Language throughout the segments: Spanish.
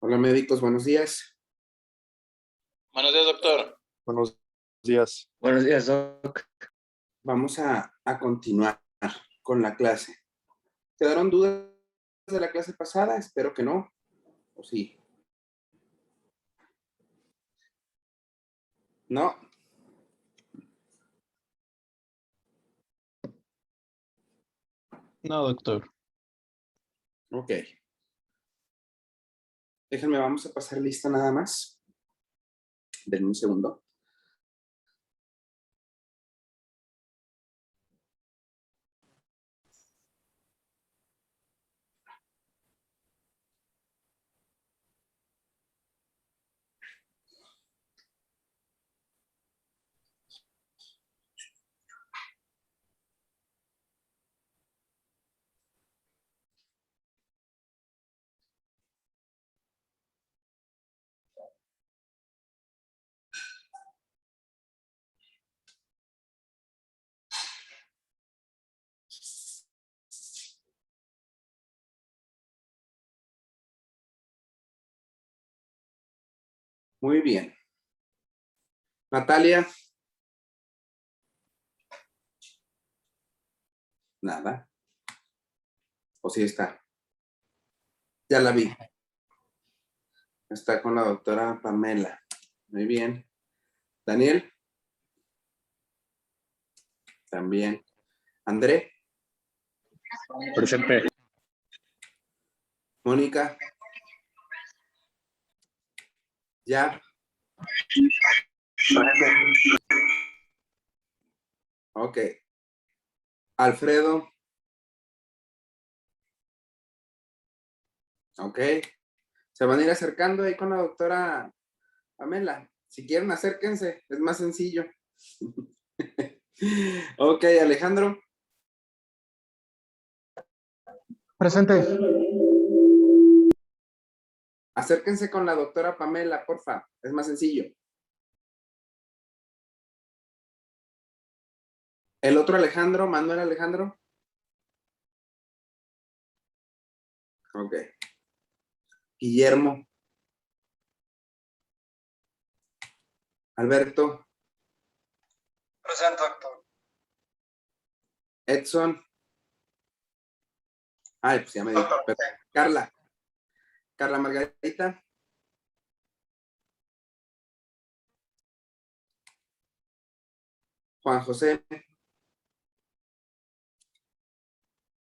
Hola médicos, buenos días. Buenos días, doctor. Buenos días. Buenos días, Doc. Vamos a continuar con la clase. ¿Quedaron dudas de la clase pasada? Espero que no. ¿O sí? ¿No? No, doctor. Ok. Déjenme, vamos a pasar lista nada más. Denme un segundo. Muy bien. Natalia. Nada. ¿O sí está? Ya la vi. Está con la doctora Pamela. Muy bien. Daniel. También. André. Presente. Mónica. Ya. Ok. Alfredo. Ok. Se van a ir acercando ahí con la doctora Pamela. Si quieren, acérquense. Es más sencillo. Ok, Alejandro. Presente. Acérquense con la doctora Pamela, porfa. Es más sencillo. El otro Alejandro, Manuel Alejandro. Ok. Guillermo. Alberto. Presente, doctor. Edson. Ay, pues ya me dijo. Carla. Carla Margarita. Juan José.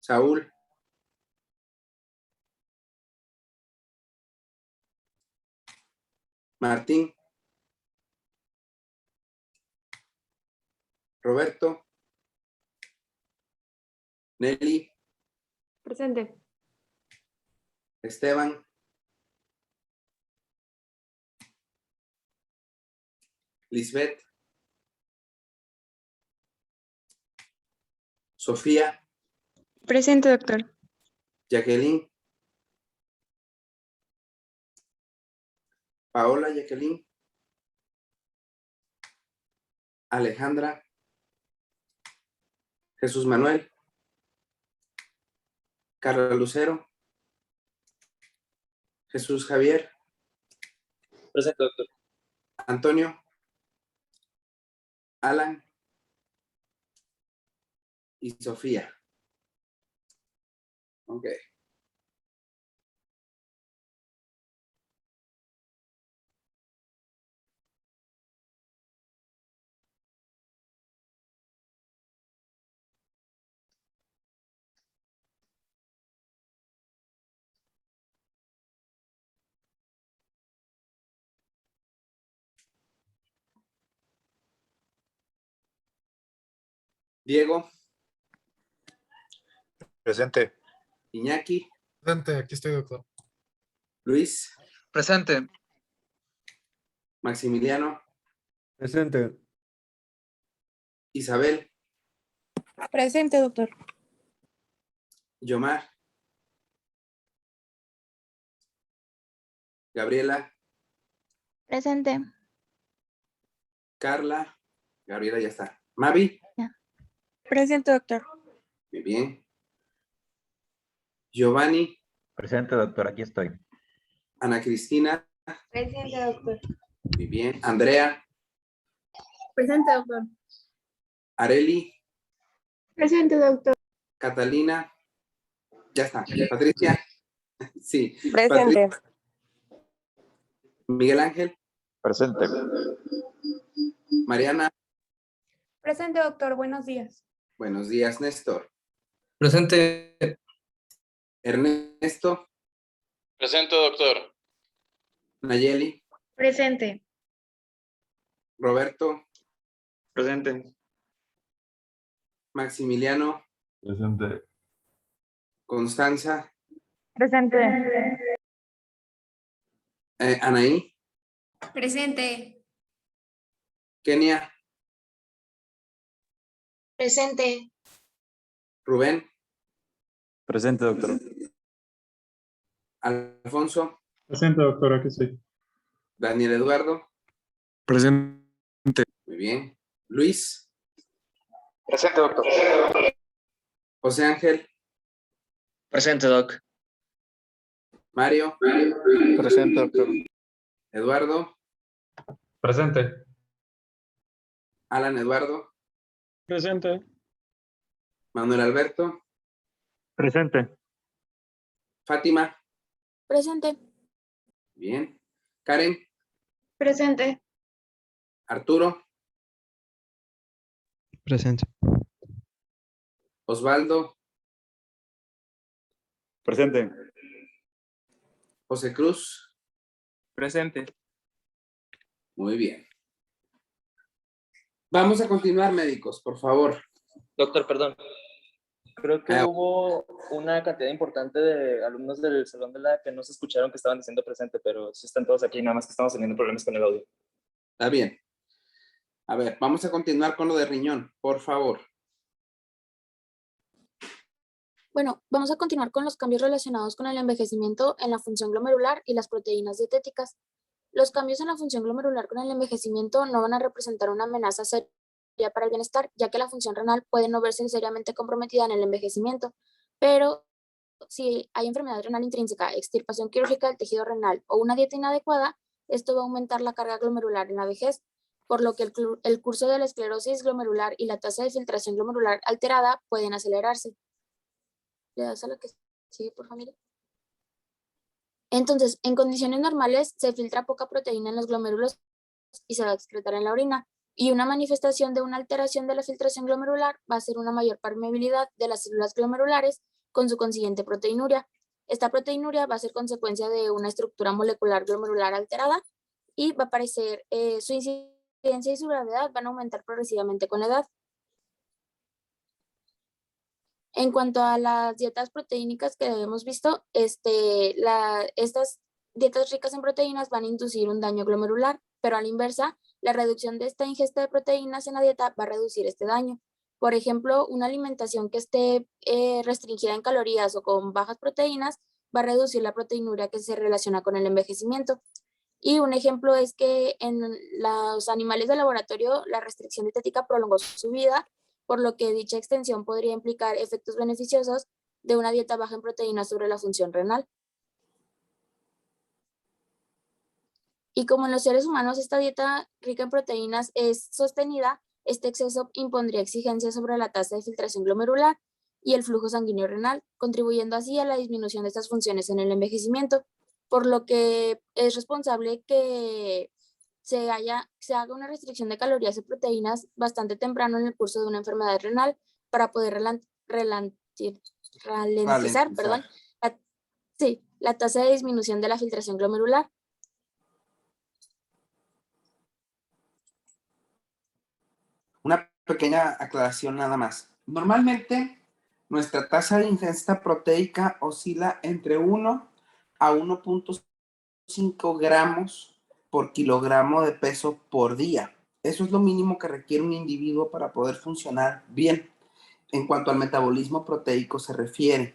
Saúl. Martín. Roberto. Nelly. Presente. Esteban. Lisbeth. Sofía. Presente, doctor. Jacqueline. Paola Jacqueline. Alejandra. Jesús Manuel. Carla Lucero. Jesús Javier. Presente, doctor. Antonio. Alan. Y Sofía. Ok. Diego. Presente. Iñaki. Presente, aquí estoy, doctor. Luis. Presente. Maximiliano. Presente. Isabel. Presente, doctor. Yomar. Gabriela. Presente. Carla. Gabriela ya está. Mavi. Presente, doctor. Muy bien. Giovanni. Presente, doctor, aquí estoy. Ana Cristina. Presente, doctor. Muy bien. Andrea. Presente, doctor. Areli. Presente, doctor. Catalina. Ya está. Patricia. Sí. Presente. Patricia. Miguel Ángel. Presente. Mariana. Presente, doctor. Buenos días. Buenos días, Néstor. Presente. Ernesto. Presente, doctor. Nayeli. Presente. Roberto. Presente. Maximiliano. Presente. Constanza. Presente. Anaí. Presente. Kenia. Presente. Rubén. Presente, doctor. Alfonso. Presente, doctor, aquí estoy. Daniel Eduardo. Presente. Muy bien. Luis. Presente, doctor. José Ángel. Presente, doc. Mario. Presente, doctor. Eduardo. Presente. Alan Eduardo. Presente. Manuel Alberto. Presente. Fátima. Presente. Bien. Karen. Presente. Arturo. Presente. Osvaldo. Presente. José Cruz. Presente. Muy bien. Vamos a continuar, médicos, por favor. Doctor, perdón. Creo que Ah. hubo una cantidad importante de alumnos del salón de la que no se escucharon que estaban diciendo presente, pero sí están todos aquí, nada más que estamos teniendo problemas con el audio. Está bien. A ver, vamos a continuar con lo de riñón, por favor. Bueno, vamos a continuar con los cambios relacionados con el envejecimiento en la función glomerular y las proteínas dietéticas. Los cambios en la función glomerular con el envejecimiento no van a representar una amenaza seria para el bienestar, ya que la función renal puede no verse seriamente comprometida en el envejecimiento, pero si hay enfermedad renal intrínseca, extirpación quirúrgica del tejido renal o una dieta inadecuada, esto va a aumentar la carga glomerular en la vejez, por lo que el curso de la esclerosis glomerular y la tasa de filtración glomerular alterada pueden acelerarse. ¿Le das a la que sigue, por favor? Entonces, en condiciones normales se filtra poca proteína en los glomérulos y se va a excretar en la orina. Y una manifestación de una alteración de la filtración glomerular va a ser una mayor permeabilidad de las células glomerulares con su consiguiente proteinuria. Esta proteinuria va a ser consecuencia de una estructura molecular glomerular alterada y va a aparecer, su incidencia y su gravedad van a aumentar progresivamente con la edad. En cuanto a las dietas proteínicas que hemos visto, estas dietas ricas en proteínas van a inducir un daño glomerular, pero a la inversa, la reducción de esta ingesta de proteínas en la dieta va a reducir este daño. Por ejemplo, una alimentación que esté restringida en calorías o con bajas proteínas va a reducir la proteinuria que se relaciona con el envejecimiento. Y un ejemplo es que en los animales de laboratorio la restricción dietética prolongó su vida, por lo que dicha extensión podría implicar efectos beneficiosos de una dieta baja en proteínas sobre la función renal. Y como en los seres humanos esta dieta rica en proteínas es sostenida, este exceso impondría exigencias sobre la tasa de filtración glomerular y el flujo sanguíneo renal, contribuyendo así a la disminución de estas funciones en el envejecimiento, por lo que es responsable que se haga una restricción de calorías y proteínas bastante temprano en el curso de una enfermedad renal para poder ralentizar, perdón, la tasa de disminución de la filtración glomerular. Una pequeña aclaración nada más. Normalmente, nuestra tasa de ingesta proteica oscila entre 1 a 1.5 gramos por kilogramo de peso por día. Eso es lo mínimo que requiere un individuo para poder funcionar bien en cuanto al metabolismo proteico se refiere.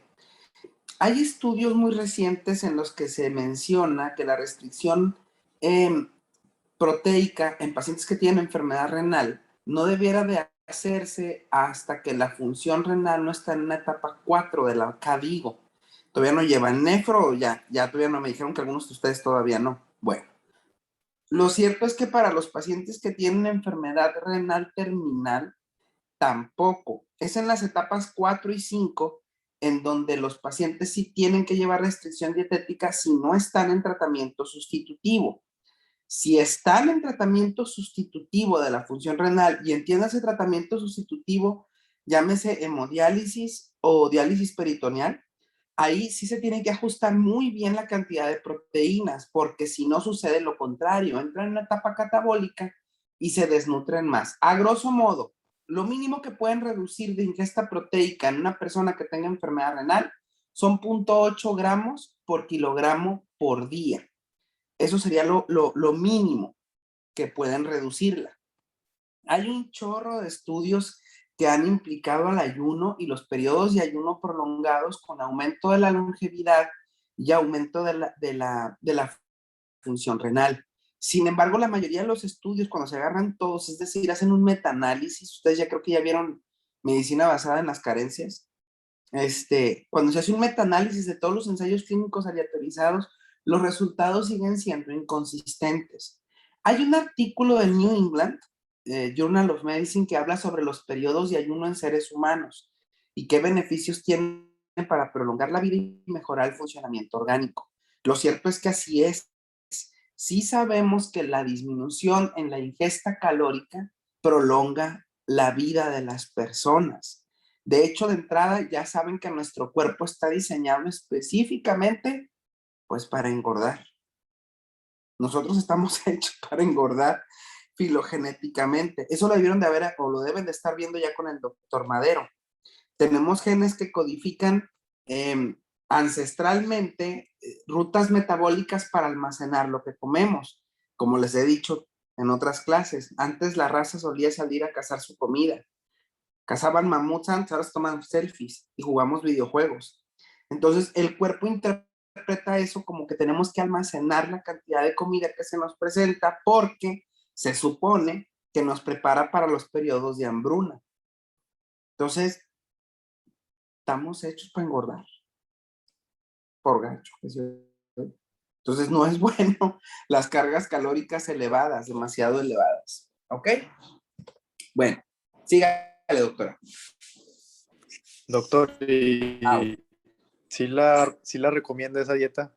Hay estudios muy recientes en los que se menciona que la restricción proteica en pacientes que tienen enfermedad renal no debiera de hacerse hasta que la función renal no está en una etapa 4 de la KDIGO. ¿Todavía no llevan nefro o ya todavía no? Me dijeron que algunos de ustedes todavía no. Bueno, lo cierto es que para los pacientes que tienen enfermedad renal terminal, tampoco. Es en las etapas 4 y 5 en donde los pacientes sí tienen que llevar restricción dietética si no están en tratamiento sustitutivo. Si están en tratamiento sustitutivo de la función renal, y entiéndase tratamiento sustitutivo, llámese hemodiálisis o diálisis peritoneal, ahí sí se tiene que ajustar muy bien la cantidad de proteínas, porque si no sucede lo contrario, entran en una etapa catabólica y se desnutren más. A grosso modo, lo mínimo que pueden reducir de ingesta proteica en una persona que tenga enfermedad renal son 0.8 gramos por kilogramo por día. Eso sería lo mínimo que pueden reducirla. Hay un chorro de estudios que han implicado al ayuno y los periodos de ayuno prolongados con aumento de la longevidad y aumento de la función renal. Sin embargo, la mayoría de los estudios, cuando se agarran todos, es decir, hacen un metaanálisis, ustedes ya creo que ya vieron medicina basada en las carencias, cuando se hace un metaanálisis de todos los ensayos clínicos aleatorizados, los resultados siguen siendo inconsistentes. Hay un artículo del New England Journal of Medicine que habla sobre los periodos de ayuno en seres humanos y qué beneficios tienen para prolongar la vida y mejorar el funcionamiento orgánico. Lo cierto es que así es. Sí sabemos que la disminución en la ingesta calórica prolonga la vida de las personas. De hecho, de entrada ya saben que nuestro cuerpo está diseñado específicamente pues para engordar. Nosotros estamos hechos para engordar filogenéticamente. Eso lo debieron de haber o lo deben de estar viendo ya con el doctor Madero. Tenemos genes que codifican ancestralmente rutas metabólicas para almacenar lo que comemos. Como les he dicho en otras clases, antes la raza solía salir a cazar su comida. Cazaban mamuts antes, ahora se toman selfies y jugamos videojuegos. Entonces el cuerpo interpreta eso como que tenemos que almacenar la cantidad de comida que se nos presenta porque se supone que nos prepara para los periodos de hambruna. Entonces, estamos hechos para engordar. Por gacho. Entonces, no es bueno las cargas calóricas elevadas, demasiado elevadas. ¿Ok? Bueno, sígale, doctora. Doctor, ¿y sí la recomienda esa dieta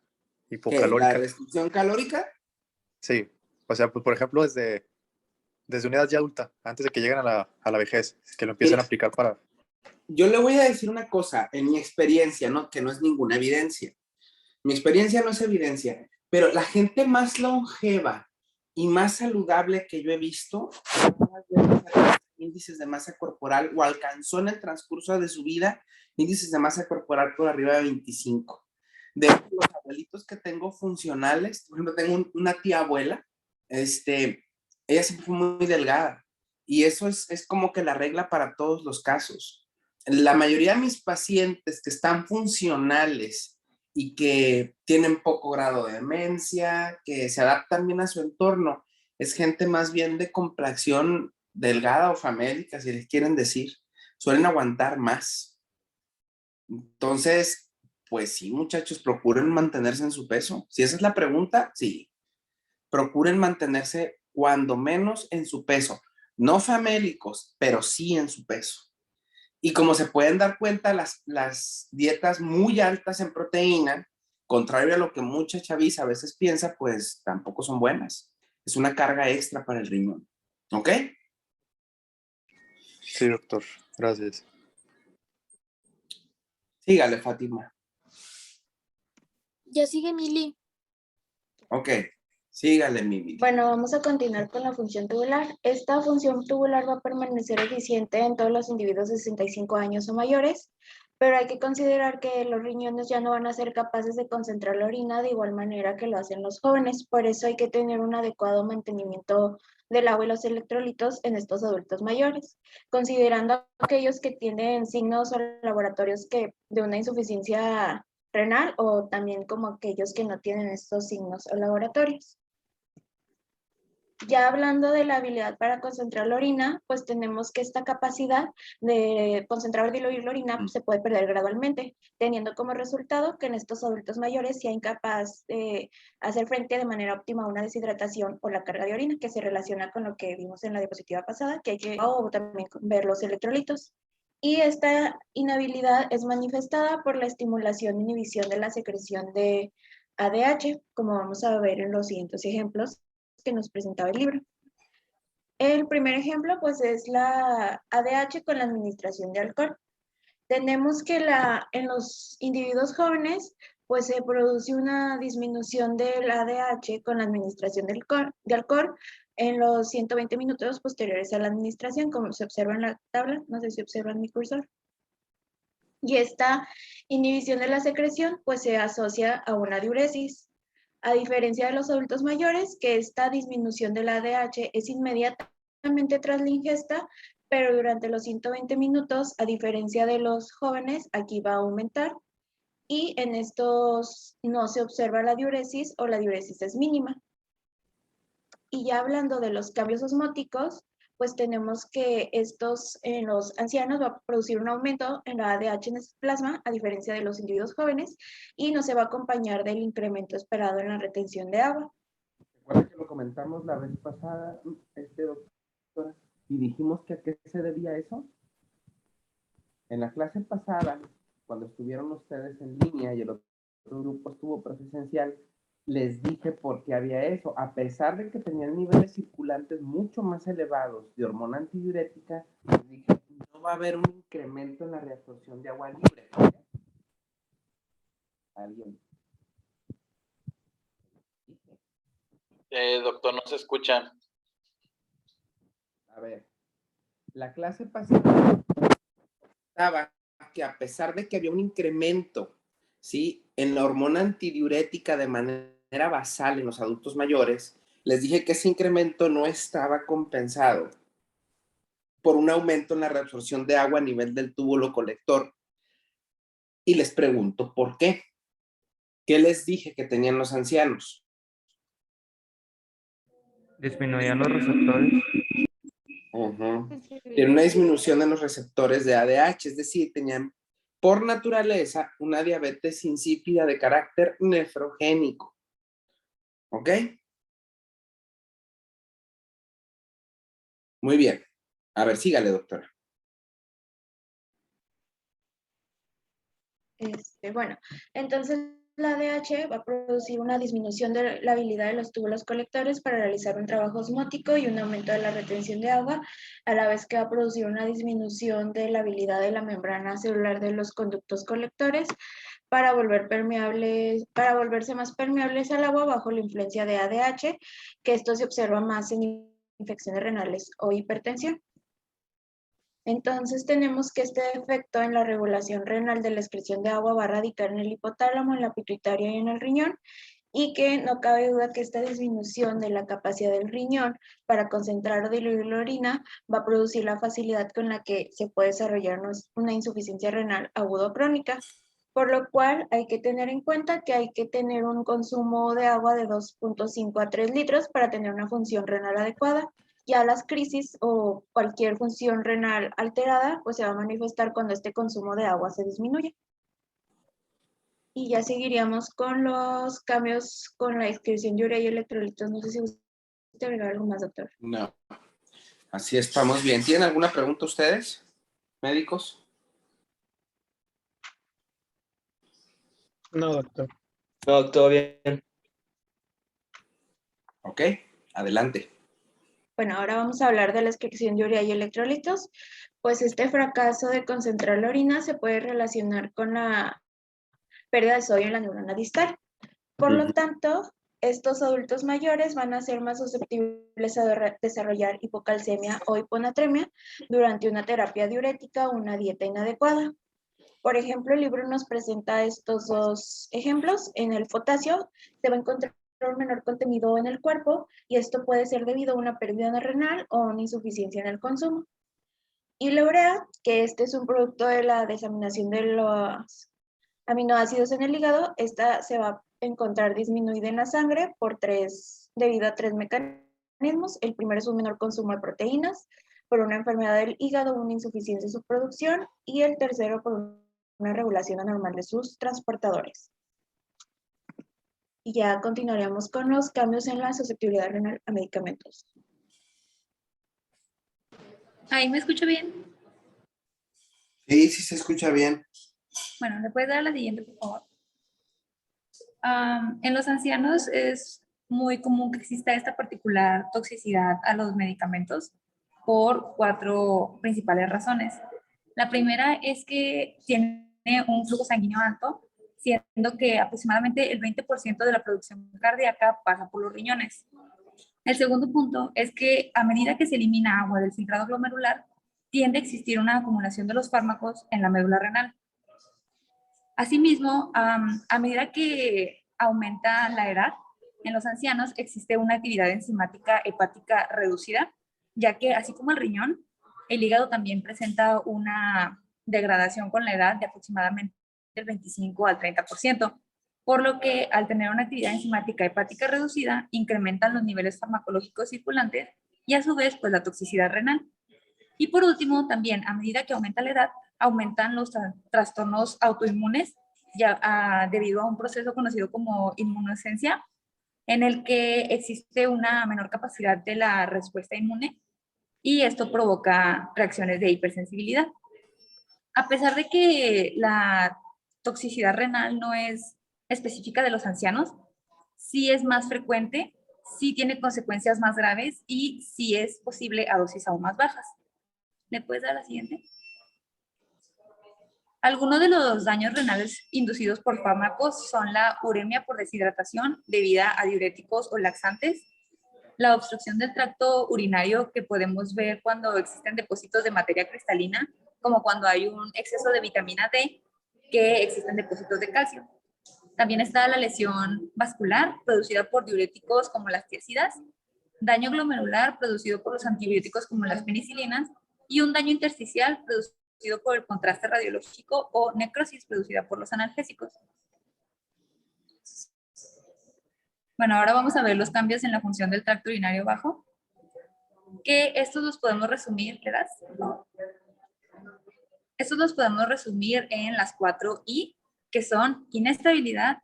hipocalórica? ¿La restricción calórica? Sí. O sea, pues por ejemplo, desde una edad ya adulta, antes de que lleguen a la vejez, que lo empiecen a aplicar para... Yo le voy a decir una cosa, en mi experiencia, ¿no? Que no es ninguna evidencia. Mi experiencia no es evidencia, pero la gente más longeva y más saludable que yo he visto, índices de masa corporal o alcanzó en el transcurso de su vida índices de masa corporal por arriba de 25. De hecho, los abuelitos que tengo funcionales, por ejemplo, tengo una tía abuela, ella siempre fue muy delgada y eso es como que la regla para todos los casos. La mayoría de mis pacientes que están funcionales y que tienen poco grado de demencia, que se adaptan bien a su entorno, es gente más bien de complexión delgada o famélica, si les quieren decir, suelen aguantar más. Entonces, pues sí, muchachos, procuren mantenerse en su peso. Si esa es la pregunta, sí. Procuren mantenerse cuando menos en su peso. No famélicos, pero sí en su peso. Y como se pueden dar cuenta, las dietas muy altas en proteína, contrario a lo que mucha chaviza a veces piensa, pues tampoco son buenas. Es una carga extra para el riñón. ¿Ok? Sí, doctor. Gracias. Sígale, Fátima. Ya sigue Mili. Ok, sígale, Mimi. Bueno, vamos a continuar con la función tubular. Esta función tubular va a permanecer eficiente en todos los individuos de 65 años o mayores, pero hay que considerar que los riñones ya no van a ser capaces de concentrar la orina de igual manera que lo hacen los jóvenes. Por eso hay que tener un adecuado mantenimiento del agua y los electrolitos en estos adultos mayores, considerando aquellos que tienen signos o laboratorios de una insuficiencia renal o también como aquellos que no tienen estos signos o laboratorios. Ya hablando de la habilidad para concentrar la orina, pues tenemos que esta capacidad de concentrar o diluir la orina se puede perder gradualmente, teniendo como resultado que en estos adultos mayores sea incapaz de hacer frente de manera óptima a una deshidratación o la carga de orina, que se relaciona con lo que vimos en la diapositiva pasada, que hay que o también ver los electrolitos. Y esta inhabilidad es manifestada por la estimulación e inhibición de la secreción de ADH, como vamos a ver en los siguientes ejemplos que nos presentaba el libro. El primer ejemplo, pues, es la ADH con la administración de alcohol. Tenemos que en los individuos jóvenes, pues, se produce una disminución del ADH con la administración de alcohol en los 120 minutos posteriores a la administración, como se observa en la tabla. No sé si observan mi cursor. Y esta inhibición de la secreción, pues, se asocia a una diuresis. A diferencia de los adultos mayores, que esta disminución del ADH es inmediatamente tras la ingesta, pero durante los 120 minutos, a diferencia de los jóvenes, aquí va a aumentar. Y en estos no se observa la diuresis o la diuresis es mínima. Y ya hablando de los cambios osmóticos, pues tenemos que estos en los ancianos va a producir un aumento en la ADH en el plasma, a diferencia de los individuos jóvenes, y no se va a acompañar del incremento esperado en la retención de agua. Recuerda que lo comentamos la vez pasada, doctora, y dijimos que a qué se debía eso. En la clase pasada, cuando estuvieron ustedes en línea y el otro grupo estuvo presencial, les dije por qué había eso. A pesar de que tenían niveles circulantes mucho más elevados de hormona antidiurética, les dije, no va a haber un incremento en la reabsorción de agua libre. ¿Alguien? Doctor, no se escucha. A ver, la clase pasada estaba que a pesar de que había un incremento, ¿sí?, en la hormona antidiurética de manera basal en los adultos mayores, les dije que ese incremento no estaba compensado por un aumento en la reabsorción de agua a nivel del túbulo colector. Y les pregunto, ¿por qué? ¿Qué les dije que tenían los ancianos? Disminuían los receptores. Tienen una disminución en los receptores de ADH, es decir, tenían por naturaleza una diabetes insípida de carácter nefrogénico. ¿Ok? Muy bien. A ver, sígale, doctora. Bueno, entonces la ADH va a producir una disminución de la habilidad de los túbulos colectores para realizar un trabajo osmótico y un aumento de la retención de agua, a la vez que va a producir una disminución de la habilidad de la membrana celular de los conductos colectores para volverse más permeables al agua bajo la influencia de ADH, que esto se observa más en infecciones renales o hipertensión. Entonces tenemos que este defecto en la regulación renal de la excreción de agua va a radicar en el hipotálamo, en la pituitaria y en el riñón, y que no cabe duda que esta disminución de la capacidad del riñón para concentrar o diluir la orina va a producir la facilidad con la que se puede desarrollar una insuficiencia renal aguda o crónica, por lo cual hay que tener en cuenta que hay que tener un consumo de agua de 2.5 a 3 litros para tener una función renal adecuada. Ya las crisis o cualquier función renal alterada, pues se va a manifestar cuando este consumo de agua se disminuye. Y ya seguiríamos con los cambios con la excreción de urea y electrolitos. No sé si usted agregar algo más, doctor. No. Así estamos bien. ¿Tienen alguna pregunta ustedes, médicos? No, doctor. No, todo bien. Ok, adelante. Bueno, ahora vamos a hablar de la excreción de urea y electrolitos. Pues este fracaso de concentrar la orina se puede relacionar con la pérdida de sodio en la neurona distal. Por lo tanto, estos adultos mayores van a ser más susceptibles a desarrollar hipocalcemia o hiponatremia durante una terapia diurética o una dieta inadecuada. Por ejemplo, el libro nos presenta estos dos ejemplos. En el potasio se va a encontrar un menor contenido en el cuerpo y esto puede ser debido a una pérdida renal o una insuficiencia en el consumo. Y la urea, que este es un producto de la desaminación de los aminoácidos en el hígado, esta se va a encontrar disminuida en la sangre debido a tres mecanismos. organismos. El primero es un menor consumo de proteínas, por una enfermedad del hígado, una insuficiencia en su producción, y el tercero por una regulación anormal de sus transportadores. Y ya continuaríamos con los cambios en la susceptibilidad renal a medicamentos. ¿Ahí me escucho bien? Sí, sí se escucha bien. Bueno, ¿le puedes dar la siguiente, por favor? En los ancianos es muy común que exista esta particular toxicidad a los medicamentos por 4 principales razones. La primera es que tiene un flujo sanguíneo alto, siendo que aproximadamente el 20% de la producción cardíaca pasa por los riñones. El segundo punto es que a medida que se elimina agua del filtrado glomerular, tiende a existir una acumulación de los fármacos en la médula renal. Asimismo, a medida que aumenta la edad, en los ancianos existe una actividad enzimática hepática reducida, ya que así como el riñón, el hígado también presenta una degradación con la edad de aproximadamente del 25 al 30%, por lo que al tener una actividad enzimática hepática reducida, incrementan los niveles farmacológicos circulantes y a su vez pues la toxicidad renal. Y por último, también a medida que aumenta la edad, aumentan los trastornos autoinmunes ya, debido a un proceso conocido como inmunosencia, en el que existe una menor capacidad de la respuesta inmune y esto provoca reacciones de hipersensibilidad. A pesar de que la toxicidad renal no es específica de los ancianos, sí es más frecuente, sí tiene consecuencias más graves y sí es posible a dosis aún más bajas. ¿Le puedes dar la siguiente? Algunos de los daños renales inducidos por fármacos son la uremia por deshidratación debida a diuréticos o laxantes, la obstrucción del tracto urinario que podemos ver cuando existen depósitos de materia cristalina, como cuando hay un exceso de vitamina D, que existen depósitos de calcio. También está la lesión vascular producida por diuréticos como las tiazidas, daño glomerular producido por los antibióticos como las penicilinas y un daño intersticial producido por el contraste radiológico o necrosis producida por los analgésicos. Bueno, ahora vamos a ver los cambios en la función del tracto urinario bajo, que estos los podemos resumir, ¿le das? Estos los podemos resumir en las 4 I, que son inestabilidad,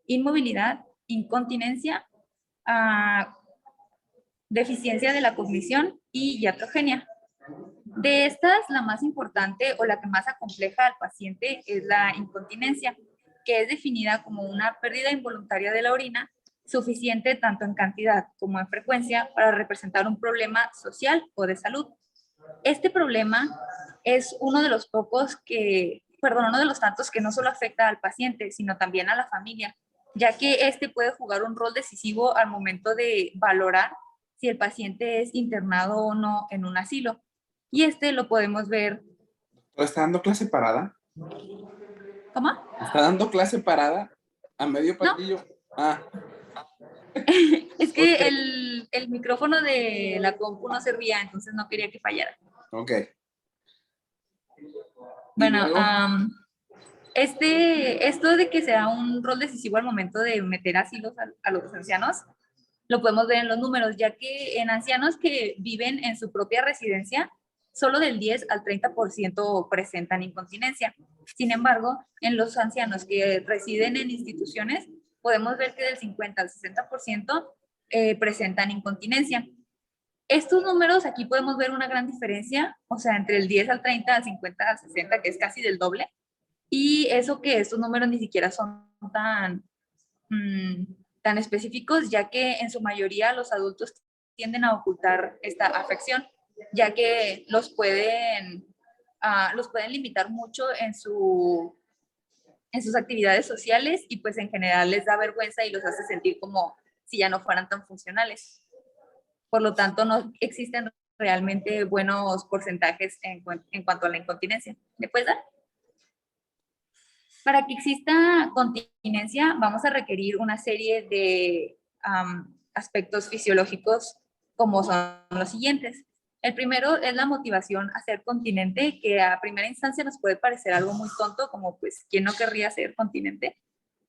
inmovilidad, incontinencia, deficiencia de la cognición y iatrogenia. De estas, la más importante o la que más acompleja al paciente es la incontinencia, que es definida como una pérdida involuntaria de la orina suficiente tanto en cantidad como en frecuencia para representar un problema social o de salud. Este problema es uno de los uno de los tantos que no solo afecta al paciente, sino también a la familia, ya que este puede jugar un rol decisivo al momento de valorar si el paciente es internado o no en un asilo. Y este lo podemos ver. ¿Está dando clase parada? ¿Cómo? ¿Está dando clase parada a medio pasillo? No. Ah. Es que Okay. el micrófono de la compu no servía, entonces no quería que fallara. Ok. Bueno, esto de que sea un rol decisivo al momento de meter asilos a los ancianos, lo podemos ver en los números, ya que en ancianos que viven en su propia residencia, solo del 10 al 30% presentan incontinencia. Sin embargo, en los ancianos que residen en instituciones, podemos ver que del 50 al 60% presentan incontinencia. Estos números, aquí podemos ver una gran diferencia, o sea, entre el 10 al 30, al 50, al 60, que es casi del doble. Y eso que estos números ni siquiera son tan específicos, ya que en su mayoría los adultos tienden a ocultar esta afección, ya que los pueden limitar mucho en sus actividades sociales y pues en general les da vergüenza y los hace sentir como si ya no fueran tan funcionales. Por lo tanto, no existen realmente buenos porcentajes en cuanto a la incontinencia. ¿Le puedes dar? Para que exista continencia, vamos a requerir una serie de aspectos fisiológicos como son los siguientes. El primero es la motivación a ser continente, que a primera instancia nos puede parecer algo muy tonto, como pues, ¿quién no querría ser continente?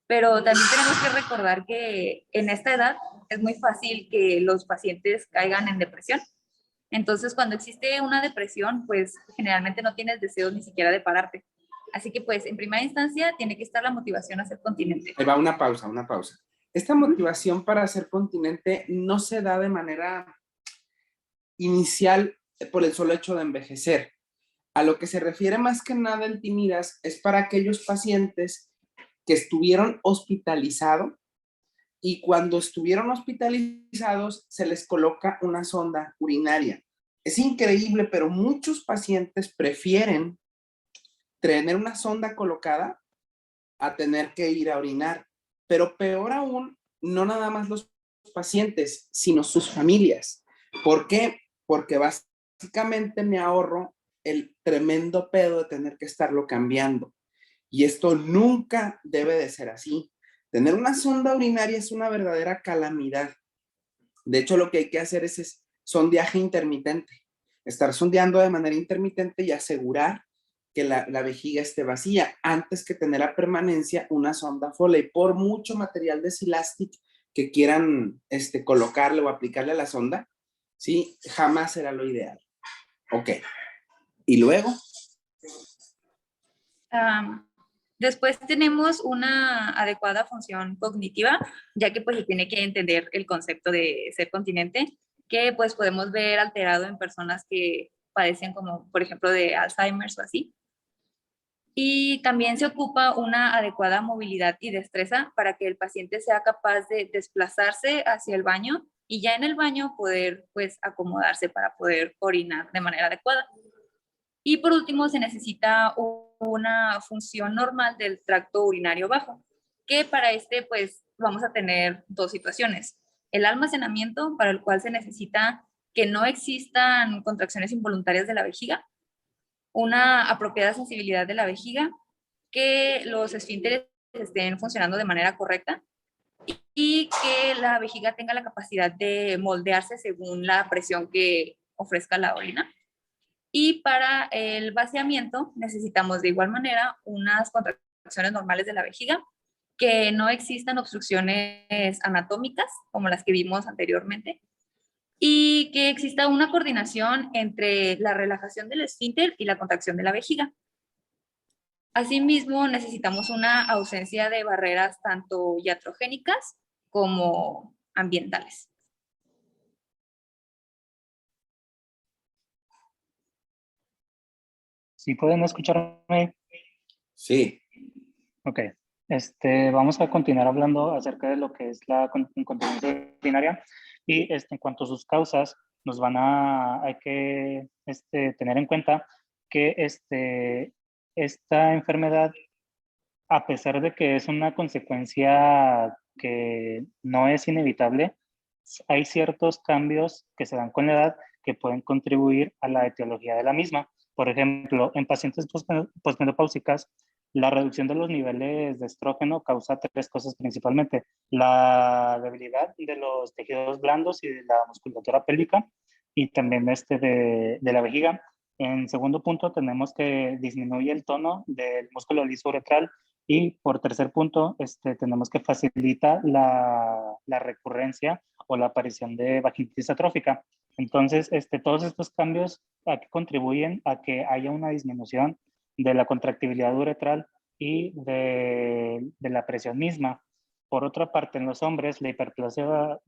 Pero también tenemos que recordar que en esta edad es muy fácil que los pacientes caigan en depresión. Entonces, cuando existe una depresión, pues generalmente no tienes deseos ni siquiera de pararte. Así que, pues, en primera instancia, tiene que estar la motivación a ser continente. Ahí va una pausa, una pausa. Esta motivación para ser continente no se da de manera inicial por el solo hecho de envejecer. A lo que se refiere más que nada el Timidas es para aquellos pacientes que estuvieron hospitalizados y cuando estuvieron hospitalizados se les coloca una sonda urinaria. Es increíble, pero muchos pacientes prefieren tener una sonda colocada a tener que ir a orinar. Pero peor aún, no nada más los pacientes, sino sus familias. ¿Por qué? Porque básicamente me ahorro el tremendo pedo de tener que estarlo cambiando. Y esto nunca debe de ser así. Tener una sonda urinaria es una verdadera calamidad. De hecho, lo que hay que hacer es sondeaje intermitente. Estar sondeando de manera intermitente y asegurar que la vejiga esté vacía antes que tener a permanencia una sonda Foley. Por mucho material de Silastic que quieran colocarle o aplicarle a la sonda, ¿sí? Jamás será lo ideal. Ok. ¿Y luego? Después tenemos una adecuada función cognitiva, ya que pues se tiene que entender el concepto de ser continente, que pues podemos ver alterado en personas que padecen como, por ejemplo, de Alzheimer's o así. Y también se ocupa una adecuada movilidad y destreza para que el paciente sea capaz de desplazarse hacia el baño y ya en el baño poder pues acomodarse para poder orinar de manera adecuada. Y por último se necesita una función normal del tracto urinario bajo, que para pues vamos a tener dos situaciones. El almacenamiento, para el cual se necesita que no existan contracciones involuntarias de la vejiga, una apropiada sensibilidad de la vejiga, que los esfínteres estén funcionando de manera correcta y que la vejiga tenga la capacidad de moldearse según la presión que ofrezca la orina. Y para el vaciamiento necesitamos de igual manera unas contracciones normales de la vejiga, que no existan obstrucciones anatómicas como las que vimos anteriormente, y que exista una coordinación entre la relajación del esfínter y la contracción de la vejiga. Asimismo, necesitamos una ausencia de barreras tanto iatrogénicas como ambientales. ¿Sí pueden escucharme? Sí. Ok. Vamos a continuar hablando acerca de lo que es la incontinencia urinaria y en cuanto a sus causas, hay que tener en cuenta que esta enfermedad, a pesar de que es una consecuencia que no es inevitable, hay ciertos cambios que se dan con la edad que pueden contribuir a la etiología de la misma. Por ejemplo, en pacientes posmenopáusicas, la reducción de los niveles de estrógeno causa tres cosas principalmente: la debilidad de los tejidos blandos y de la musculatura pélvica, y también de la vejiga. En segundo punto, tenemos que disminuye el tono del músculo liso uretral, y por tercer punto, tenemos que facilita la recurrencia o la aparición de vaginitis atrófica. Entonces, todos estos cambios aquí contribuyen a que haya una disminución de la contractibilidad uretral y de la presión misma. Por otra parte, en los hombres, la hipertrofia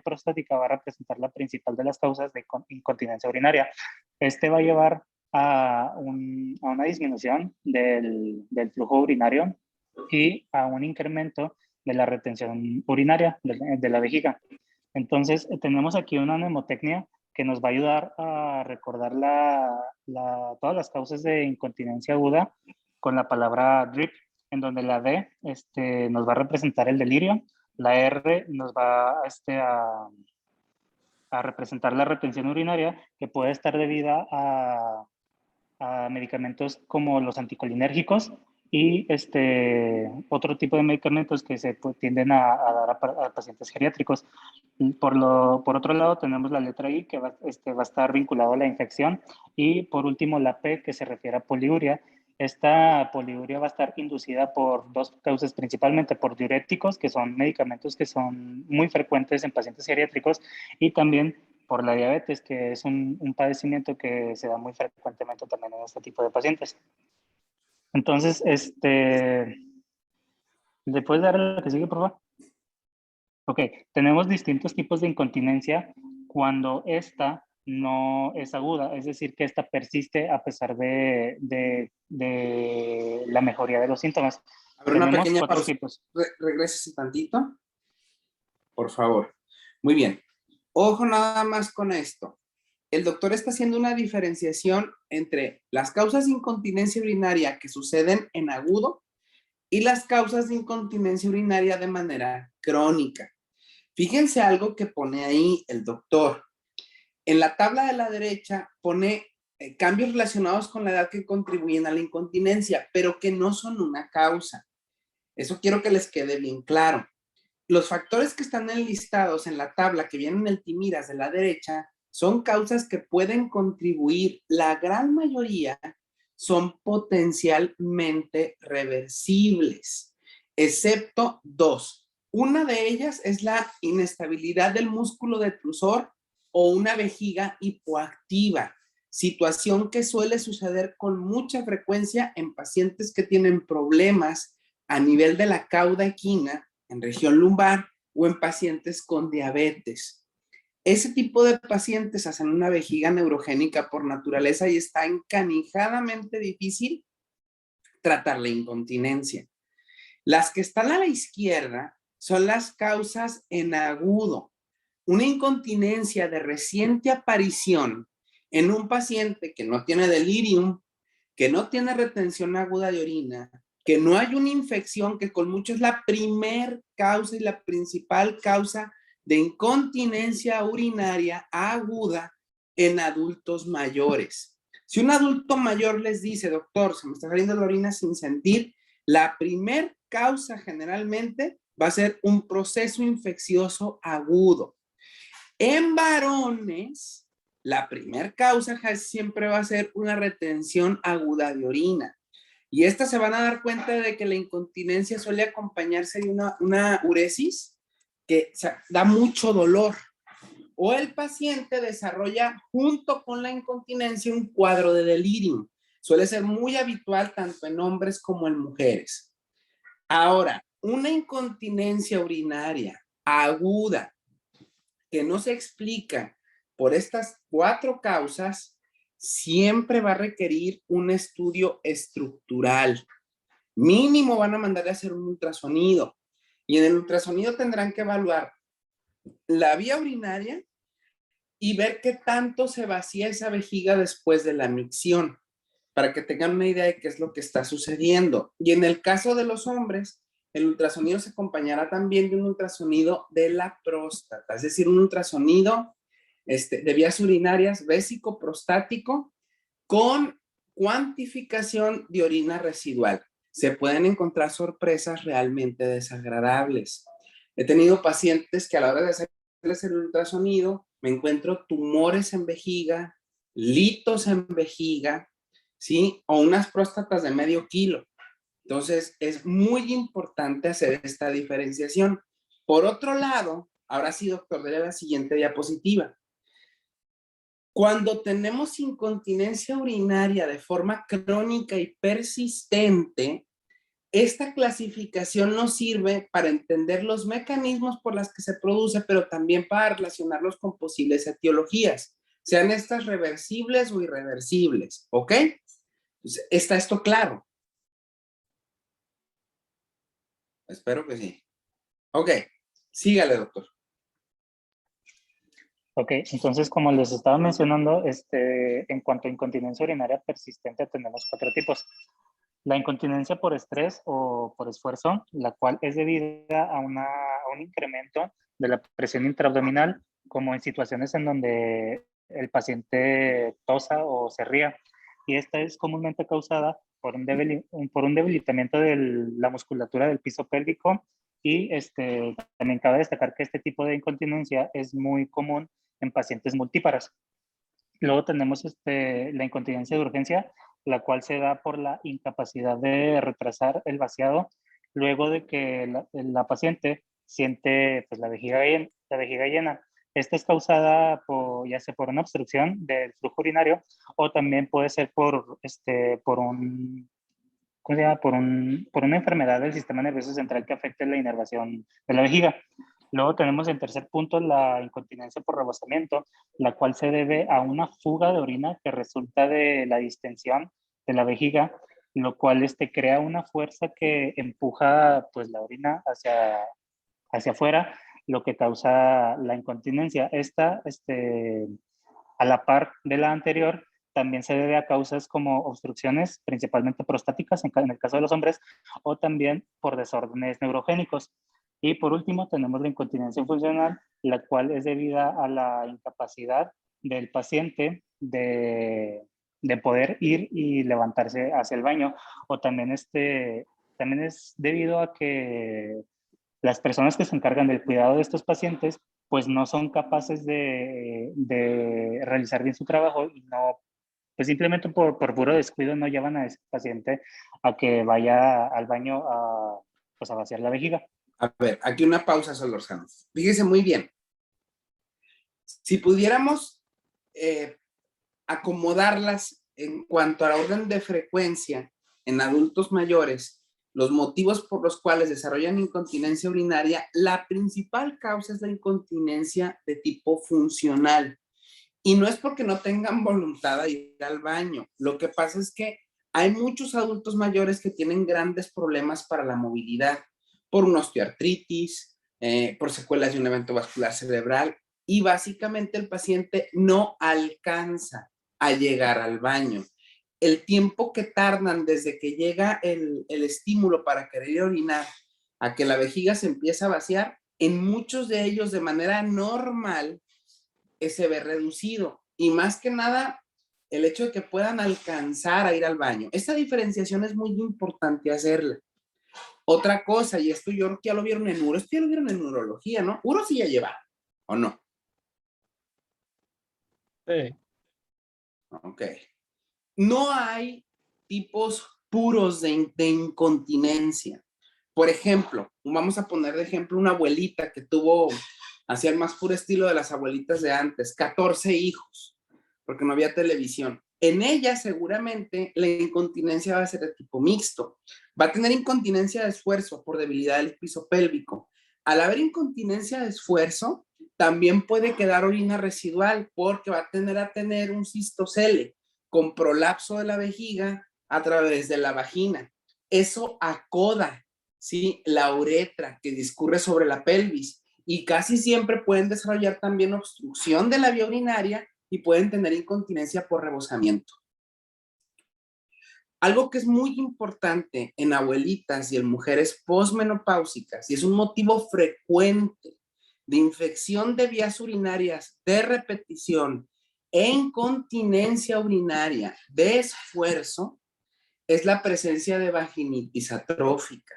prostática va a representar la principal de las causas de incontinencia urinaria. Va a llevar a una disminución del flujo urinario y a un incremento de la retención urinaria de la vejiga. Entonces, tenemos aquí una mnemotecnia que nos va a ayudar a recordar todas las causas de incontinencia aguda con la palabra DRIP, en donde la D nos va a representar el delirio, la R nos va a representar la retención urinaria, que puede estar debida a medicamentos como los anticolinérgicos y otro tipo de medicamentos que se tienden a dar a pacientes geriátricos. Por otro lado, tenemos la letra I, que va a estar vinculado a la infección, y por último la P, que se refiere a poliuria, Esta poliuria va a estar inducida por dos causas, principalmente por diuréticos, que son medicamentos que son muy frecuentes en pacientes geriátricos, y también por la diabetes, que es un padecimiento que se da muy frecuentemente también en este tipo de pacientes. Entonces, ¿le puedes dar a lo que sigue, por favor? Ok, tenemos distintos tipos de incontinencia cuando esta no es aguda, es decir, que esta persiste a pesar de la mejoría de los síntomas. A ver, una Tenemos pequeña cuatro pausa. tipos. Regreses tantito, por favor. Muy bien. Ojo nada más con esto. El doctor está haciendo una diferenciación entre las causas de incontinencia urinaria que suceden en agudo y las causas de incontinencia urinaria de manera crónica. Fíjense algo que pone ahí el doctor. En la tabla de la derecha pone cambios relacionados con la edad que contribuyen a la incontinencia, pero que no son una causa. Eso quiero que les quede bien claro. Los factores que están enlistados en la tabla que vienen en el timiras de la derecha son causas que pueden contribuir. La gran mayoría son potencialmente reversibles, excepto dos. Una de ellas es la inestabilidad del músculo detrusor o una vejiga hipoactiva, situación que suele suceder con mucha frecuencia en pacientes que tienen problemas a nivel de la cauda equina, en región lumbar o en pacientes con diabetes. Ese tipo de pacientes hacen una vejiga neurogénica por naturaleza y está encanijadamente difícil tratar la incontinencia. Las que están a la izquierda son las causas en agudo. Una incontinencia de reciente aparición en un paciente que no tiene delirium, que no tiene retención aguda de orina, que no hay una infección, que con mucho es la primer causa y la principal causa de incontinencia urinaria aguda en adultos mayores. Si un adulto mayor les dice, doctor, se me está saliendo la orina sin sentir, la primer causa generalmente va a ser un proceso infeccioso agudo. En varones, la primer causa siempre va a ser una retención aguda de orina. Y estas se van a dar cuenta de que la incontinencia suele acompañarse de una uresis que da mucho dolor. O el paciente desarrolla junto con la incontinencia un cuadro de delirio. Suele ser muy habitual tanto en hombres como en mujeres. Ahora, una incontinencia urinaria aguda que no se explica por estas cuatro causas, siempre va a requerir un estudio estructural. Mínimo van a mandar a hacer un ultrasonido. Y en el ultrasonido tendrán que evaluar la vía urinaria y ver qué tanto se vacía esa vejiga después de la micción, para que tengan una idea de qué es lo que está sucediendo. Y en el caso de los hombres, el ultrasonido se acompañará también de un ultrasonido de la próstata, es decir, un ultrasonido de vías urinarias vésico-prostático con cuantificación de orina residual. Se pueden encontrar sorpresas realmente desagradables. He tenido pacientes que a la hora de hacerles el ultrasonido me encuentro tumores en vejiga, litos en vejiga, ¿sí? O unas próstatas de medio kilo. Entonces, es muy importante hacer esta diferenciación. Por otro lado, ahora sí, doctor, dele la siguiente diapositiva. Cuando tenemos incontinencia urinaria de forma crónica y persistente, esta clasificación nos sirve para entender los mecanismos por los que se produce, pero también para relacionarlos con posibles etiologías, sean estas reversibles o irreversibles, ¿ok? Entonces, ¿está esto claro? Espero que sí. Ok, sígale, doctor. Ok, entonces como les estaba mencionando, en cuanto a incontinencia urinaria persistente tenemos cuatro tipos. La incontinencia por estrés o por esfuerzo, la cual es debida a un incremento de la presión intraabdominal, como en situaciones en donde el paciente tosa o se ría. Y esta es comúnmente causada por un debilitamiento de la musculatura del piso pélvico. Y también cabe destacar que este tipo de incontinencia es muy común en pacientes multíparas. Luego tenemos la incontinencia de urgencia, la cual se da por la incapacidad de retrasar el vaciado luego de que la paciente siente pues, la vejiga llena. Esta es causada ya sea por una obstrucción del flujo urinario o también puede ser por un ¿cómo se llama? Por una enfermedad del sistema nervioso central que afecte la inervación de la vejiga. Luego tenemos en tercer punto la incontinencia por rebosamiento, la cual se debe a una fuga de orina que resulta de la distensión de la vejiga, lo cual crea una fuerza que empuja pues, la orina hacia afuera, lo que causa la incontinencia. Esta, a la par de la anterior, también se debe a causas como obstrucciones, principalmente prostáticas en el caso de los hombres, o también por desórdenes neurogénicos. Y por último, tenemos la incontinencia funcional, la cual es debida a la incapacidad del paciente de poder ir y levantarse hacia el baño, o también, también es debido a que las personas que se encargan del cuidado de estos pacientes pues no son capaces de realizar bien su trabajo y no, pues simplemente por puro descuido no llevan a ese paciente a que vaya al baño pues a vaciar la vejiga. A ver, aquí una pausa, Solorzano. Fíjese muy bien. Si pudiéramos acomodarlas en cuanto a la orden de frecuencia en adultos mayores, los motivos por los cuales desarrollan incontinencia urinaria, la principal causa es la incontinencia de tipo funcional. Y no es porque no tengan voluntad de ir al baño. Lo que pasa es que hay muchos adultos mayores que tienen grandes problemas para la movilidad, por una osteoartritis, por secuelas de un evento vascular cerebral, y básicamente el paciente no alcanza a llegar al baño. El tiempo que tardan desde que llega el estímulo para querer orinar a que la vejiga se empieza a vaciar, en muchos de ellos de manera normal se ve reducido. Y más que nada, el hecho de que puedan alcanzar a ir al baño. Esta diferenciación es muy importante hacerla. Otra cosa, y esto yo creo que ya lo vieron en uro, esto ya lo vieron en neurología, ¿no? Uro sí ya lleva, ¿o no? Sí. Ok. No hay tipos puros de incontinencia. Por ejemplo, vamos a poner de ejemplo una abuelita que tuvo, hacia el más puro estilo de las abuelitas de antes, 14 hijos, porque no había televisión. En ella seguramente la incontinencia va a ser de tipo mixto. Va a tener incontinencia de esfuerzo por debilidad del piso pélvico. Al haber incontinencia de esfuerzo, también puede quedar orina residual porque va a tener un cistocele con prolapso de la vejiga a través de la vagina. Eso acoda, ¿sí?, la uretra que discurre sobre la pelvis, y casi siempre pueden desarrollar también obstrucción de la vía urinaria y pueden tener incontinencia por rebosamiento. Algo que es muy importante en abuelitas y en mujeres posmenopáusicas, y es un motivo frecuente de infección de vías urinarias de repetición e incontinencia urinaria de esfuerzo, es la presencia de vaginitis atrófica.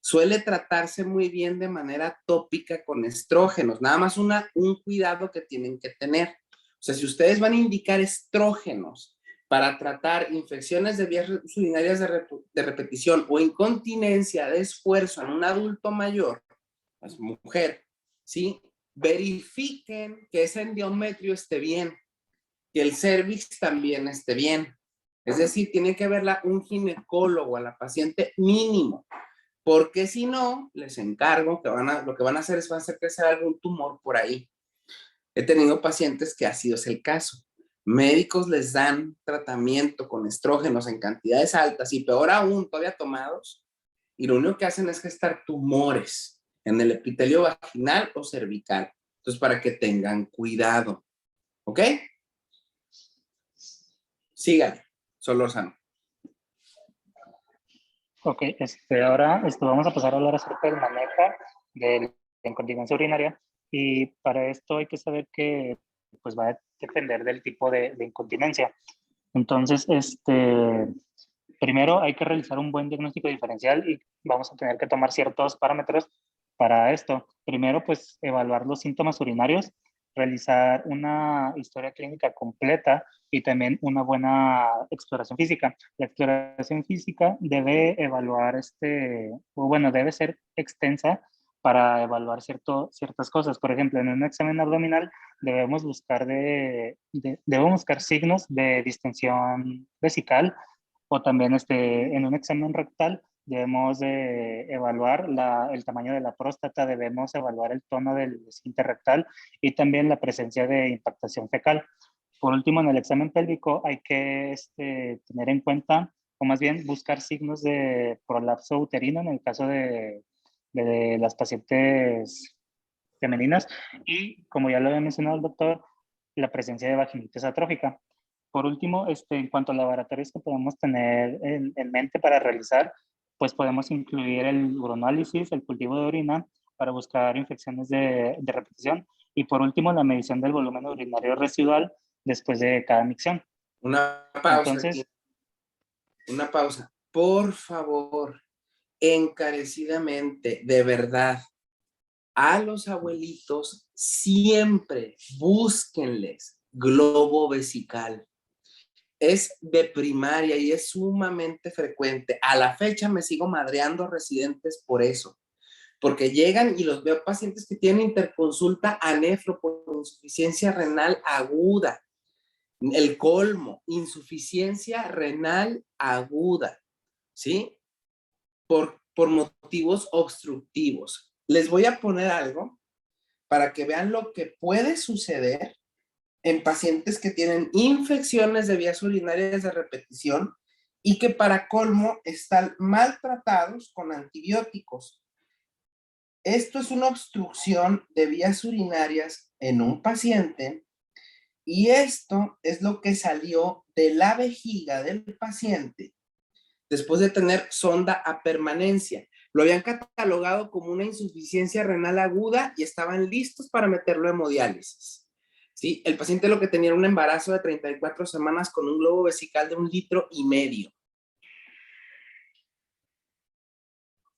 Suele tratarse muy bien de manera tópica con estrógenos, nada más un cuidado que tienen que tener. O sea, si ustedes van a indicar estrógenos para tratar infecciones de vías urinarias de repetición o incontinencia de esfuerzo en un adulto mayor, pues mujer, ¿sí?, verifiquen que ese endometrio esté bien, que el cervix también esté bien. Es decir, tiene que verla un ginecólogo a la paciente mínimo, porque si no, les encargo que lo que van a hacer es hacer crecer algún tumor por ahí. He tenido pacientes que así es el caso. Médicos les dan tratamiento con estrógenos en cantidades altas y peor aún, todavía tomados, y lo único que hacen es gestar tumores en el epitelio vaginal o cervical. Entonces, para que tengan cuidado. ¿Ok? Síganle, Solórzano. Ok, ahora vamos a pasar a hablar acerca del manejo de la incontinencia urinaria, y para esto hay que saber que pues va a depender del tipo de incontinencia. Entonces, primero hay que realizar un buen diagnóstico diferencial y vamos a tener que tomar ciertos parámetros para esto. Primero, pues evaluar los síntomas urinarios, realizar una historia clínica completa y también una buena exploración física. La exploración física debe evaluar, o bueno, debe ser extensa para evaluar ciertas cosas. Por ejemplo, en un examen abdominal debemos buscar, debemos buscar signos de distensión vesical, o también en un examen rectal debemos de evaluar el tamaño de la próstata, debemos evaluar el tono del esfínter rectal y también la presencia de impactación fecal. Por último, en el examen pélvico hay que tener en cuenta, o más bien buscar signos de prolapso uterino en el caso de las pacientes femeninas y, como ya lo había mencionado el doctor, la presencia de vaginitis atrófica. Por último, en cuanto a laboratorios que podemos tener en mente para realizar, pues podemos incluir el uroanálisis, el cultivo de orina para buscar infecciones de repetición y por último la medición del volumen urinario residual después de cada micción. Una pausa. Entonces, una pausa. Por favor, encarecidamente, de verdad, a los abuelitos siempre búsquenles globo vesical. Es de primaria y es sumamente frecuente. A la fecha me sigo madreando residentes por eso, porque llegan y los veo pacientes que tienen interconsulta a nefro por insuficiencia renal aguda. El colmo, insuficiencia renal aguda, ¿sí? Por motivos obstructivos. Les voy a poner algo para que vean lo que puede suceder en pacientes que tienen infecciones de vías urinarias de repetición y que para colmo están maltratados con antibióticos. Esto es una obstrucción de vías urinarias en un paciente y esto es lo que salió de la vejiga del paciente después de tener sonda a permanencia. Lo habían catalogado como una insuficiencia renal aguda y estaban listos para meterlo en hemodiálisis. ¿Sí? El paciente lo que tenía era un embarazo de 34 semanas con un globo vesical de 1,5 litros.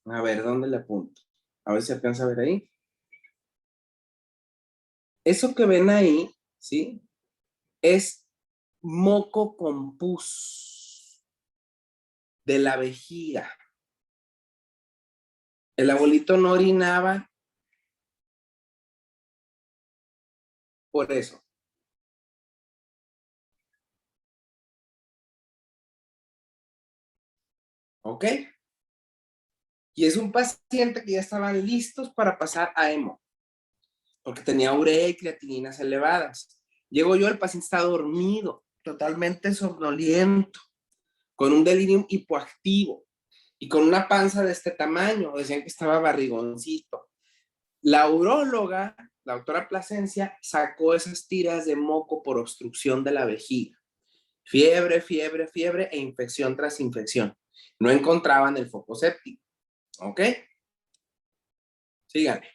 A ver, ¿dónde le apunto? A ver si alcanza a ver ahí. Eso que ven ahí, ¿sí? Es moco con pus de la vejiga. El abuelito no orinaba por eso. ¿Ok? Y es un paciente que ya estaban listos para pasar a hemo, porque tenía urea y creatininas elevadas. Llego yo, el paciente está dormido, totalmente somnoliento, con un delirium hipoactivo y con una panza de este tamaño. Decían que estaba barrigoncito. La uróloga, la doctora Plasencia, sacó esas tiras de moco por obstrucción de la vejiga. Fiebre, fiebre, fiebre e infección tras infección. No encontraban el foco séptico. ¿Ok? Síganme.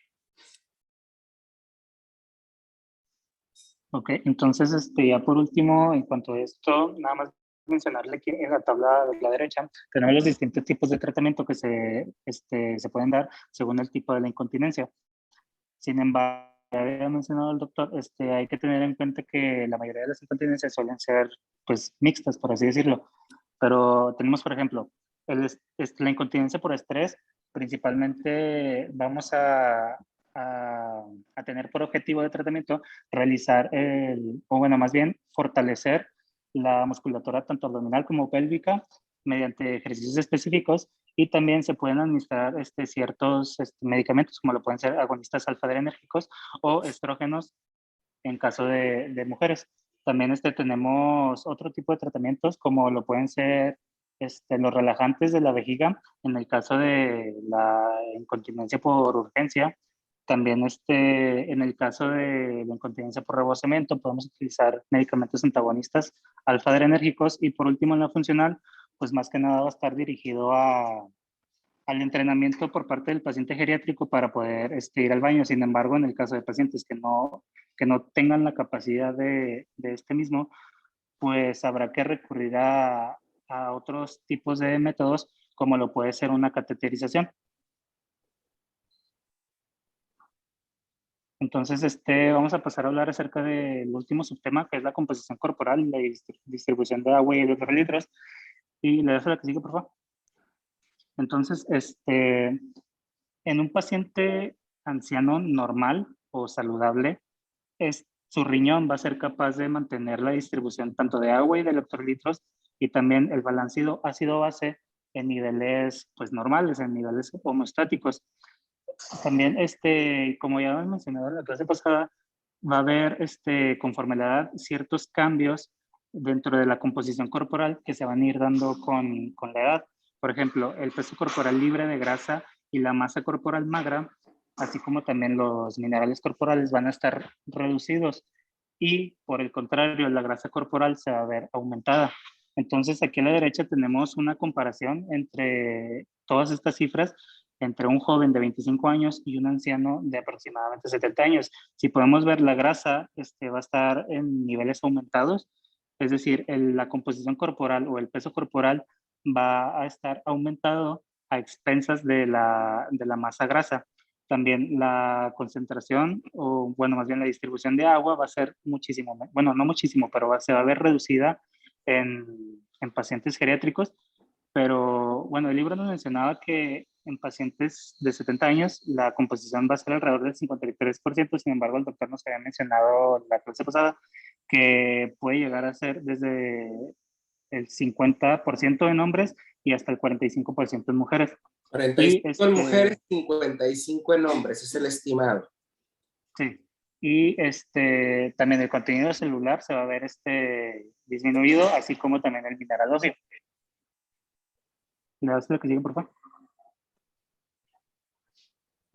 ok, entonces ya por último, en cuanto a esto, nada más mencionarle que en la tabla de la derecha tenemos los distintos tipos de tratamiento que se pueden dar según el tipo de la incontinencia. Sin embargo, ya había mencionado el doctor, hay que tener en cuenta que la mayoría de las incontinencias suelen ser pues mixtas, por así decirlo. Pero tenemos, por ejemplo, la incontinencia por estrés. Principalmente vamos a tener por objetivo de tratamiento realizar o bueno, más bien fortalecer la musculatura tanto abdominal como pélvica mediante ejercicios específicos y también se pueden administrar ciertos medicamentos como lo pueden ser agonistas alfa-adrenérgicos o estrógenos en caso de mujeres. También tenemos otro tipo de tratamientos como lo pueden ser los relajantes de la vejiga en el caso de la incontinencia por urgencia. También en el caso de la incontinencia por rebosamiento podemos utilizar medicamentos antagonistas alfa-adrenérgicos y por último en la funcional, pues más que nada va a estar dirigido al entrenamiento por parte del paciente geriátrico para poder ir al baño. Sin embargo, en el caso de pacientes que no tengan la capacidad de este mismo, pues habrá que recurrir a otros tipos de métodos, como lo puede ser una cateterización. Entonces, vamos a pasar a hablar acerca del último subtema, que es la composición corporal y la distribución de agua y electrolitos. Y le das a la que sigue, por favor. Entonces, en un paciente anciano normal o saludable, su riñón va a ser capaz de mantener la distribución tanto de agua y de electrolitos y también el balance ácido-base en niveles pues, normales, en niveles homeostáticos. También, como ya hemos mencionado en la clase pasada, va a haber, conforme la edad, ciertos cambios dentro de la composición corporal que se van a ir dando con la edad. Por ejemplo, el peso corporal libre de grasa y la masa corporal magra, así como también los minerales corporales van a estar reducidos y por el contrario, la grasa corporal se va a ver aumentada. Entonces, aquí a la derecha tenemos una comparación entre todas estas cifras entre un joven de 25 años y un anciano de aproximadamente 70 años. Si podemos ver, la grasa va a estar en niveles aumentados, es decir, la composición corporal o el peso corporal va a estar aumentado a expensas de la masa grasa. También la concentración, o bueno, más bien la distribución de agua va a ser muchísimo, bueno, no muchísimo, pero se va a ver reducida en pacientes geriátricos. Pero bueno, el libro nos mencionaba que en pacientes de 70 años la composición va a ser alrededor del 53%, sin embargo el doctor nos había mencionado la clase pasada que puede llegar a ser desde el 50% en hombres y hasta el 45% en mujeres. 45 en mujeres, 55 en hombres, es el estimado. Sí. Y también el contenido celular se va a ver disminuido, así como también el mineral óseo. ¿Le das lo que sigue, por favor?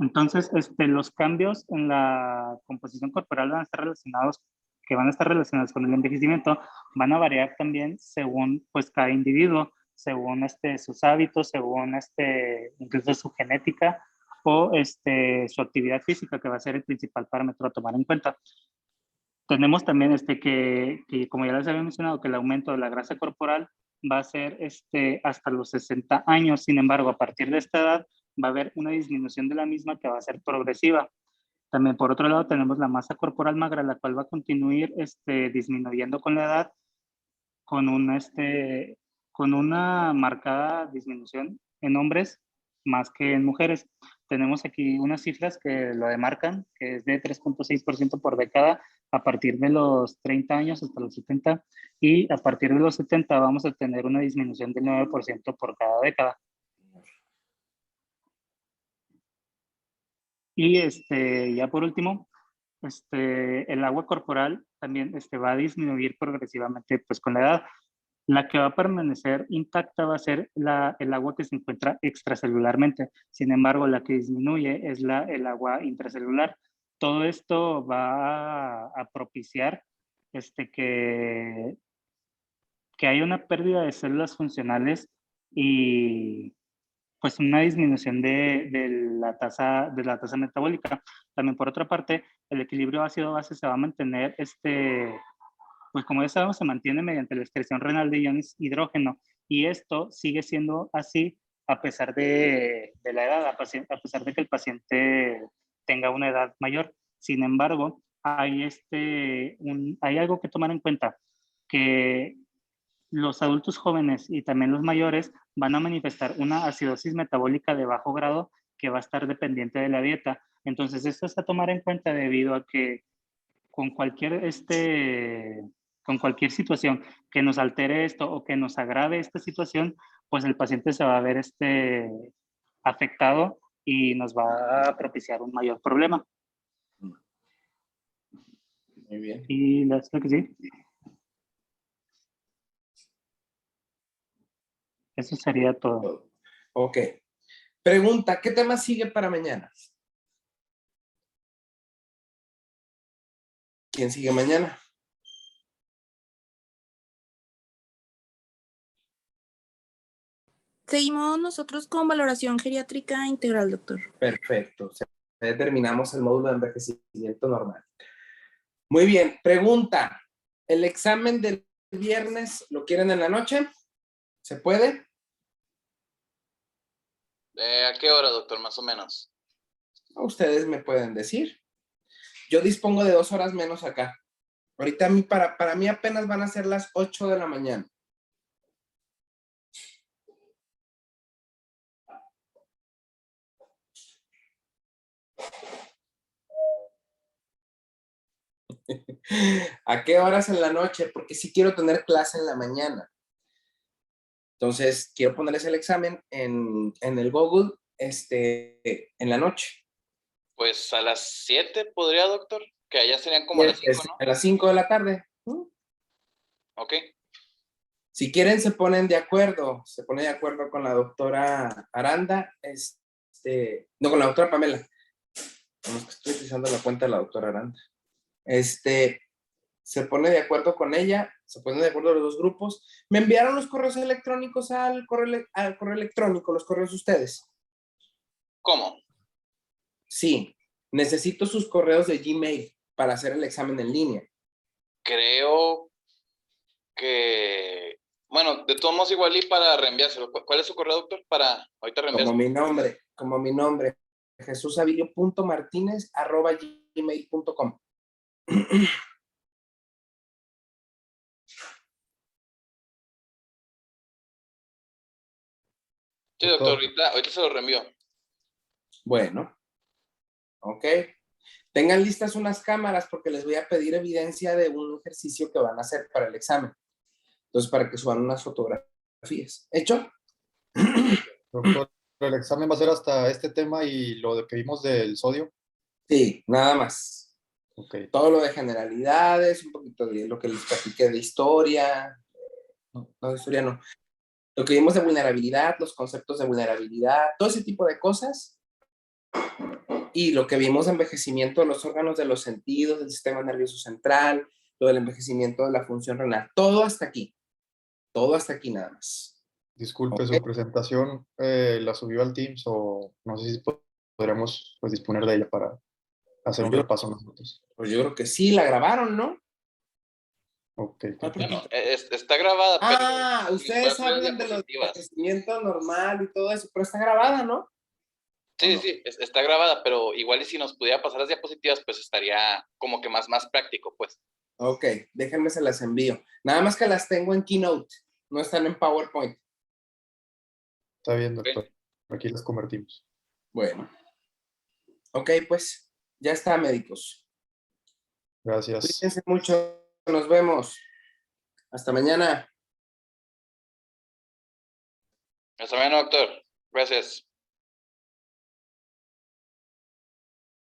Entonces, los cambios en la composición corporal van a estar relacionados con el envejecimiento, van a variar también según pues cada individuo, según sus hábitos, según incluso su genética o su actividad física, que va a ser el principal parámetro a tomar en cuenta. Tenemos también que como ya les había mencionado, que el aumento de la grasa corporal va a ser hasta los 60 años. Sin embargo, a partir de esta edad va a haber una disminución de la misma que va a ser progresiva. También por otro lado tenemos la masa corporal magra, la cual va a continuar disminuyendo con la edad con una marcada disminución en hombres más que en mujeres. Tenemos aquí unas cifras que lo demarcan, que es de 3.6% por década a partir de los 30 años hasta los 70, y a partir de los 70 vamos a tener una disminución del 9% por cada década. Y ya por último, el agua corporal también va a disminuir progresivamente pues, con la edad. La que va a permanecer intacta va a ser el agua que se encuentra extracelularmente. Sin embargo, la que disminuye es el agua intracelular. Todo esto va a propiciar que haya una pérdida de células funcionales y pues una disminución de la tasa metabólica. También por otra parte, el equilibrio ácido-base se va a mantener pues como ya sabemos, se mantiene mediante la excreción renal de iones hidrógeno y esto sigue siendo así a pesar de la edad, a pesar de que el paciente tenga una edad mayor. Sin embargo, hay algo que tomar en cuenta, que los adultos jóvenes y también los mayores van a manifestar una acidosis metabólica de bajo grado que va a estar dependiente de la dieta. Entonces, esto es a tomar en cuenta debido a que con cualquier situación que nos altere esto o que nos agrave esta situación, pues el paciente se va a ver afectado y nos va a propiciar un mayor problema. Muy bien. Y lo que sí. Eso sería todo. Ok. Pregunta, ¿qué tema sigue para mañana? ¿Quién sigue mañana? Seguimos nosotros con valoración geriátrica integral, doctor. Perfecto. Terminamos el módulo de envejecimiento normal. Muy bien. Pregunta, ¿el examen del viernes lo quieren en la noche? ¿Se puede? ¿A qué hora, doctor, más o menos? Ustedes me pueden decir. yo dispongo de 2 horas menos acá. Ahorita para mí apenas van a ser las 8 de la mañana. ¿A qué horas en la noche? Porque sí quiero tener clase en la mañana. Entonces, quiero ponerles el examen en el Google en la noche. Pues a las 7 podría, doctor, que allá serían como las 5, ¿no? A las 5 de la tarde. Ok. Si quieren, se ponen de acuerdo. Se pone de acuerdo con la doctora Aranda. No, con la doctora Pamela. Vamos, que estoy utilizando la cuenta de la doctora Aranda. Se pone de acuerdo con ella, se ponen de acuerdo los dos grupos. Me enviaron los correos electrónicos al correo electrónico, los correos de ustedes. ¿Cómo? Sí, necesito sus correos de Gmail para hacer el examen en línea. Creo que... Bueno, de todos modos igual y para reenviárselo. ¿Cuál es su correo, doctor? Para ahorita reenviárselo. Como mi nombre, jesusavilio.martinez@gmail.com. Sí, doctor, ahorita se lo reenvío. Bueno, ok. Tengan listas unas cámaras porque les voy a pedir evidencia de un ejercicio que van a hacer para el examen. Entonces, para que suban unas fotografías. ¿Hecho? Doctor, el examen va a ser hasta este tema y lo que vimos del sodio. Sí, nada más. Ok. Todo lo de generalidades, un poquito de lo que les platiqué de historia. No, de historia no. Lo que vimos de vulnerabilidad, los conceptos de vulnerabilidad, todo ese tipo de cosas. Y lo que vimos de envejecimiento de los órganos de los sentidos, del sistema nervioso central, lo del envejecimiento de la función renal. Todo hasta aquí. Todo hasta aquí nada más. Disculpe, Ok. su presentación la subió al Teams o no sé si podríamos pues, disponer de ella para hacer un repaso nosotros. Pues yo creo que sí, la grabaron, ¿no? Ok. Bueno, está grabada, pero... Ustedes hablan de los envejecimiento normal y todo eso, pero está grabada, ¿no? Sí, sí, está grabada, pero igual y si nos pudiera pasar las diapositivas, pues estaría como que más práctico, pues. Ok, déjenme se las envío. Nada más que las tengo en Keynote, no están en PowerPoint. Está bien, doctor. Aquí las convertimos. Bueno. Ok, pues, ya está, médicos. Gracias. Cuídense mucho, nos vemos. Hasta mañana. Hasta mañana, doctor. Gracias.